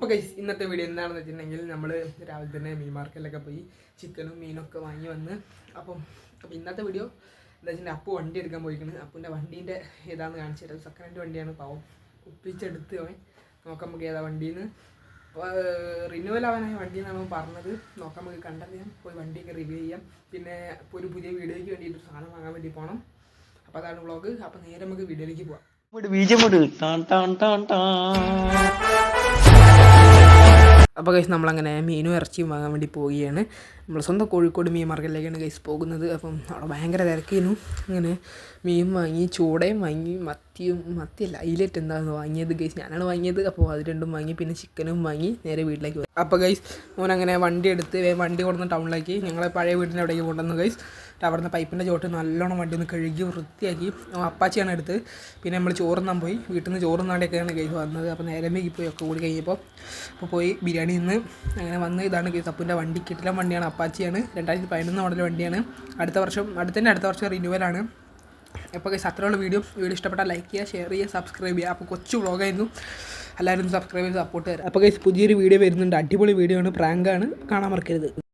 അപ്പോൾ ഗൈസ് ഇന്നത്തെ വീഡിയോ എന്താണെന്ന് വെച്ചിട്ടുണ്ടെങ്കിൽ നമ്മൾ രാവിലെ തന്നെ മീൻ മാർക്കറ്റിലൊക്കെ പോയി ചിക്കനും മീനൊക്കെ വാങ്ങി വന്ന് അപ്പോൾ ഇന്നത്തെ വീഡിയോ എന്താ വെച്ചിട്ടുണ്ടെങ്കിൽ അപ്പു വണ്ടി എടുക്കാൻ പോയിരിക്കുന്നത്. അപ്പുവിൻ്റെ വണ്ടീൻ്റെ ഏതാണെന്ന് കാണിച്ചു തരാം. സെക്കൻഡ് ഹാൻഡ് വണ്ടിയാണ്, പാവം ഒപ്പിച്ചെടുത്ത് നോക്കാം നമുക്ക് ഏതാ വണ്ടിയിൽ നിന്ന്. റിന്യൂവൽ ആവാനായ വണ്ടി എന്നാണ് പറഞ്ഞത്. നോക്കാം, നമുക്ക് കണ്ടറിയാം, പോയി വണ്ടിയൊക്കെ റിവ്യൂ ചെയ്യാം. പിന്നെ ഇപ്പോൾ ഒരു പുതിയ വീഡിയോയ്ക്ക് വേണ്ടിയിട്ട് സാധനം വാങ്ങാൻ വേണ്ടി പോകണം. അപ്പോൾ അതാണ് വ്ളോഗ്. അപ്പോൾ നേരെ നമുക്ക് വീഡിയോയിലേക്ക് പോകാം. അപ്പോൾ ഗൈസ് നമ്മളങ്ങനെ മീനും ഇറച്ചിയും വാങ്ങാൻ വേണ്ടി പോവുകയാണ്. നമ്മൾ സ്വന്തം കോഴിക്കോട് മീൻ മാർക്കറ്റിലേക്കാണ് ഗൈസ് പോകുന്നത്. അപ്പം അവിടെ ഭയങ്കര തിരക്കായിരുന്നു. അങ്ങനെ മീൻ വാങ്ങി, ചൂടയും വാങ്ങി, മത്തിയല്ല ഹൈലൈറ്റ് എന്താണെന്ന് വാങ്ങിയത് ഗൈസ്, ഞാനാണ് വാങ്ങിയത്. അപ്പോൾ അത് രണ്ടും വാങ്ങി, പിന്നെ ചിക്കനും വാങ്ങി നേരെ വീട്ടിലേക്ക് പോയി. അപ്പോൾ ഗൈസ് മോനങ്ങനെ വണ്ടി എടുത്ത് വണ്ടി കൊടുന്ന് ടൗണിലേക്ക്, ഞങ്ങളെ പഴയ വീടിൻ്റെ അവിടേക്ക് കൊണ്ടുവന്നു ഗൈസ്. അവിടുന്ന് പൈപ്പിൻ്റെ ചോട്ട് നല്ലോണം വണ്ടി ഒന്ന് കഴുകി വൃത്തിയാക്കി അപ്പാച്ചിയാണ് എടുത്ത്. പിന്നെ നമ്മൾ ചോറുന്നാൻ പോയി, വീട്ടിൽ നിന്ന് ചോറുന്നാണ്ടൊക്കെയാണ് ഗൈസ് വന്നത്. അപ്പോൾ നേരമേക്ക് പോയി ഒക്കെ കൂടി കഴിഞ്ഞപ്പോൾ പോയി ബിരിയാണി നിന്ന് അങ്ങനെ വന്ന്. ഇതാണ് ഗൈസ് അപ്പൂൻ്റെ വണ്ടി, കിട്ടില്ല വണ്ടിയാണ്, അപ്പാച്ചിയാണ്, 2011 മോഡൽ വണ്ടിയാണ്. അടുത്ത വർഷം റിന്യൂവലാണ്. അപ്പോൾ ഗൈസ് അത്രയുള്ള വീഡിയോ ഇഷ്ടപ്പെട്ടാൽ ലൈക്ക് ചെയ്യുക, ഷെയർ ചെയ്യുക, സബ്സ്ക്രൈബ് ചെയ്യുക. അപ്പോൾ കൊച്ചു വ്ളോഗായിരുന്നു, എല്ലാവരും സബ്സ്ക്രൈബ് ചെയ്ത് സപ്പോർട്ട് തരാം. അപ്പോൾ ഗൈസ് പുതിയൊരു വീഡിയോ വരുന്നുണ്ട്, അടിപൊളി വീഡിയോ ആണ്, പ്രാങ്കാണ്, കാണാൻ മറക്കരുത്.